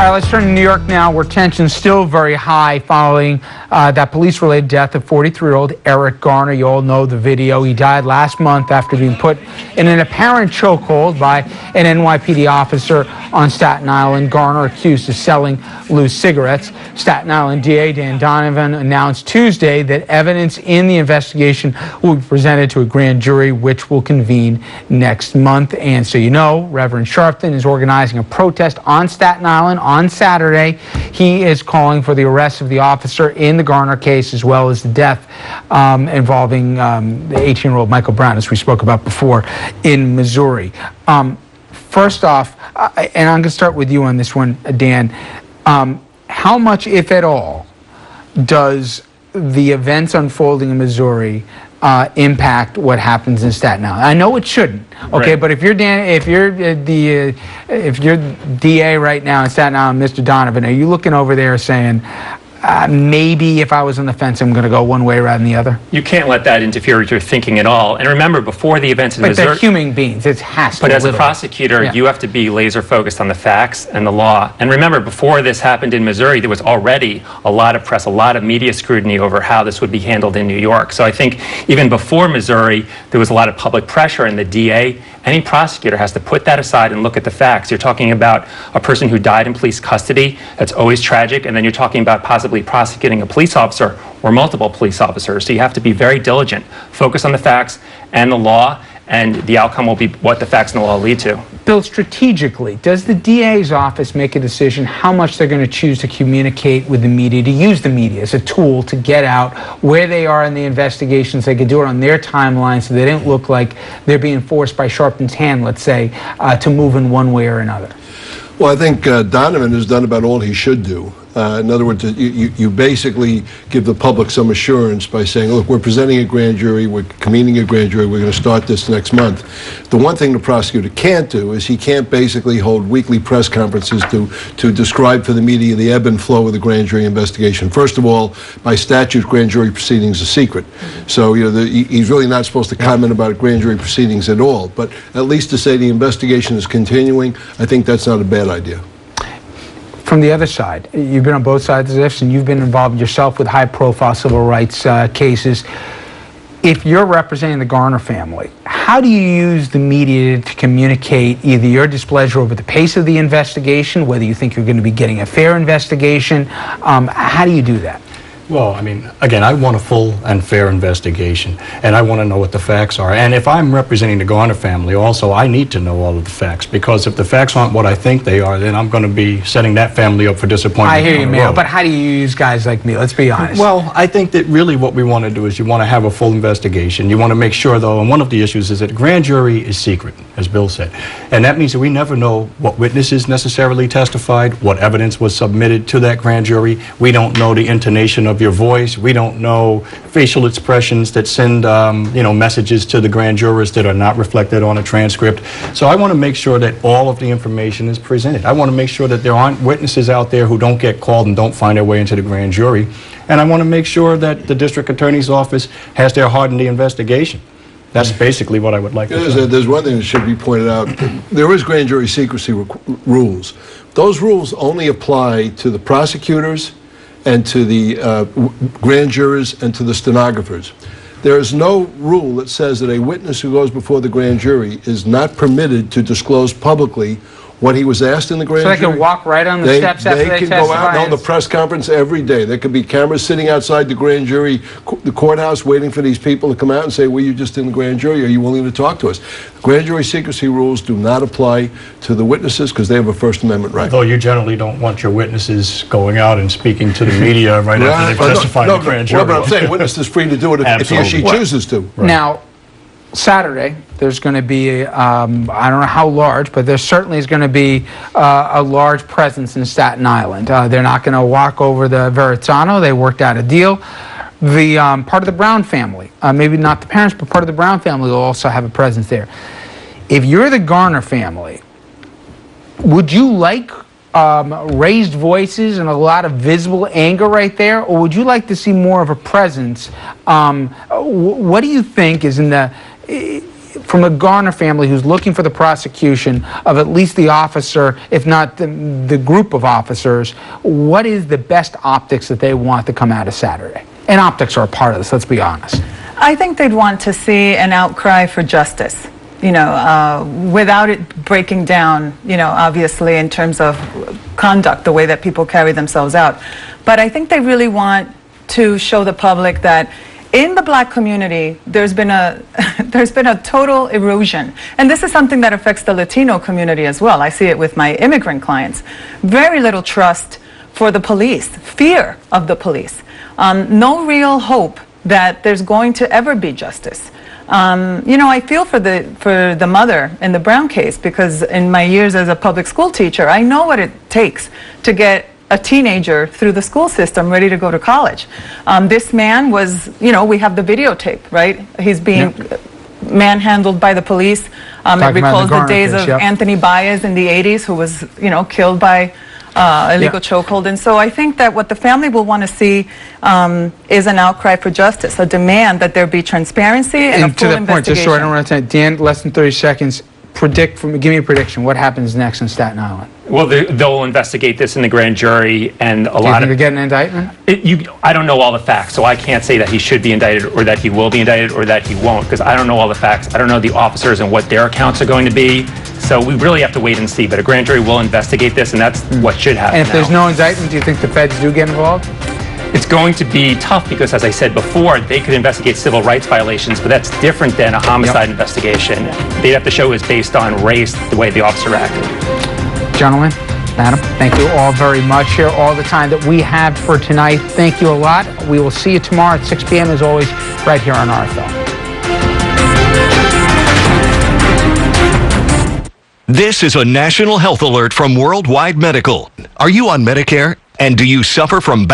All right, let's turn to New York now, where tension's still very high following that police-related death of 43-year-old Eric Garner. You all know the video. He died last month after being put in an apparent chokehold by an NYPD officer on Staten Island. Garner accused of selling loose cigarettes. Staten Island DA Dan Donovan announced Tuesday that evidence in the investigation will be presented to a grand jury, which will convene next month. And so you know, Reverend Sharpton is organizing a protest on Staten Island on Saturday. He is calling for the arrest of the officer in the Garner case, as well as the death involving the 18-year-old Michael Brown, as we spoke about before, in Missouri. First off, and I'm going to start with you on this one, Dan, how much, if at all, does the events unfolding in Missouri impact what happens in Staten Island? I know it shouldn't, okay, right. But if you're DA right now in Staten Island, Mr. Donovan, are you looking over there saying, maybe if I was on the fence, I'm going to go one way rather than the other? You can't let that interfere with your thinking at all. And remember, before the events in Missouri... But they're human beings. It has to be. But as a prosecutor, you have to be laser focused on the facts and the law. And remember, before this happened in Missouri, there was already a lot of press, a lot of media scrutiny over how this would be handled in New York. So I think even before Missouri, there was a lot of public pressure, and the DA, any prosecutor, has to put that aside and look at the facts. You're talking about a person who died in police custody. That's always tragic. And then you're talking about possibly prosecuting a police officer or multiple police officers. So you have to be very diligent, focus on the facts and the law, and the outcome will be what the facts and the law lead to. Bill, strategically, does the DA's office make a decision how much they're going to choose to communicate with the media, to use the media as a tool to get out where they are in the investigations? They can do it on their timeline so they don't look like they're being forced by Sharpton's hand, let's say, to move in one way or another. Well, I think Donovan has done about all he should do. In other words, you basically give the public some assurance by saying, look, we're presenting a grand jury, we're convening a grand jury, we're going to start this next month. The one thing the prosecutor can't do is he can't basically hold weekly press conferences to describe for the media the ebb and flow of the grand jury investigation. First of all, by statute, grand jury proceedings are secret. So he's really not supposed to comment about grand jury proceedings at all. But at least to say the investigation is continuing, I think that's not a bad idea. From the other side, you've been on both sides of this, and you've been involved yourself with high-profile civil rights cases. If you're representing the Garner family, how do you use the media to communicate either your displeasure over the pace of the investigation, whether you think you're going to be getting a fair investigation? How do you do that? Well, I mean, again, I want a full and fair investigation, and I want to know what the facts are. And if I'm representing the Garner family also, I need to know all of the facts, because if the facts aren't what I think they are, then I'm going to be setting that family up for disappointment. I hear you, Mayo, but how do you use guys like me? Let's be honest. Well, I think that really what we want to do is you want to have a full investigation. You want to make sure, though, and one of the issues is that the grand jury is secret, as Bill said. And that means that we never know what witnesses necessarily testified, what evidence was submitted to that grand jury. We don't know the intonation of your voice. We don't know facial expressions that send messages to the grand jurors that are not reflected on a transcript. So I want to make sure that all of the information is presented. I want to make sure that there aren't witnesses out there who don't get called and don't find their way into the grand jury. And I want to make sure that the district attorney's office has their heart in the investigation. That's basically what I would like to say. There's one thing that should be pointed out. There is grand jury secrecy rules. Those rules only apply to the prosecutors and to the grand jurors and to the stenographers. There is no rule that says that a witness who goes before the grand jury is not permitted to disclose publicly what he was asked in the grand jury. So they can walk right on the steps after they testify? They can go out on the press conference every day. There could be cameras sitting outside the grand jury, the courthouse, waiting for these people to come out and say, were you just in the grand jury? Are you willing to talk to us? Grand jury secrecy rules do not apply to the witnesses because they have a First Amendment right. Though you generally don't want your witnesses going out and speaking to the media right after they've testified in the grand jury. No, but I'm saying witness is free to do it if he or she chooses to. Right. Now, Saturday, there's going to be, I don't know how large, but there certainly is going to be a large presence in Staten Island. They're not going to walk over the Verrazzano. They worked out a deal. The part of the Brown family, maybe not the parents, but part of the Brown family will also have a presence there. If you're the Garner family, would you like raised voices and a lot of visible anger right there, or would you like to see more of a presence? What do you think is in the from the Garner family, who's looking for the prosecution of at least the officer, if not the group of officers, what is the best optics that they want to come out of Saturday? And optics are a part of this, let's be honest. I think they'd want to see an outcry for justice, you know, without it breaking down, you know, obviously in terms of conduct, the way that people carry themselves out. But I think they really want to show the public that in the black community, there's been a total erosion. And this is something that affects the Latino community as well. I see it with my immigrant clients. Very little trust for the police, fear of the police. No real hope that there's going to ever be justice. You know, I feel for the mother in the Brown case, because in my years as a public school teacher, I know what it takes to get a teenager through the school system ready to go to college. This man was, you know, we have the videotape, right? He's being manhandled by the police. It recalls the days of Anthony Baez in the 80s, who was, you know, killed by illegal chokehold. And so I think that what the family will want to see is an outcry for justice, a demand that there be transparency and a full to that point, just so I investigation. don't want to Dan, less than 30 seconds. Give me a prediction. What happens next in Staten Island? Well, they'll investigate this in the grand jury, and Do you think they get an indictment? I don't know all the facts, so I can't say that he should be indicted or that he will be indicted or that he won't, because I don't know all the facts. I don't know the officers and what their accounts are going to be. So we really have to wait and see. But a grand jury will investigate this, and that's what should happen. And if there's no indictment, do you think the feds do get involved? It's going to be tough because, as I said before, they could investigate civil rights violations, but that's different than a homicide investigation. They'd have to show it's based on race, the way the officer acted. Gentlemen, Madam, thank you all very much here. All the time that we have for tonight. Thank you a lot. We will see you tomorrow at 6 p.m. as always, right here on RFL. This is a national health alert from Worldwide Medical. Are you on Medicare? And do you suffer from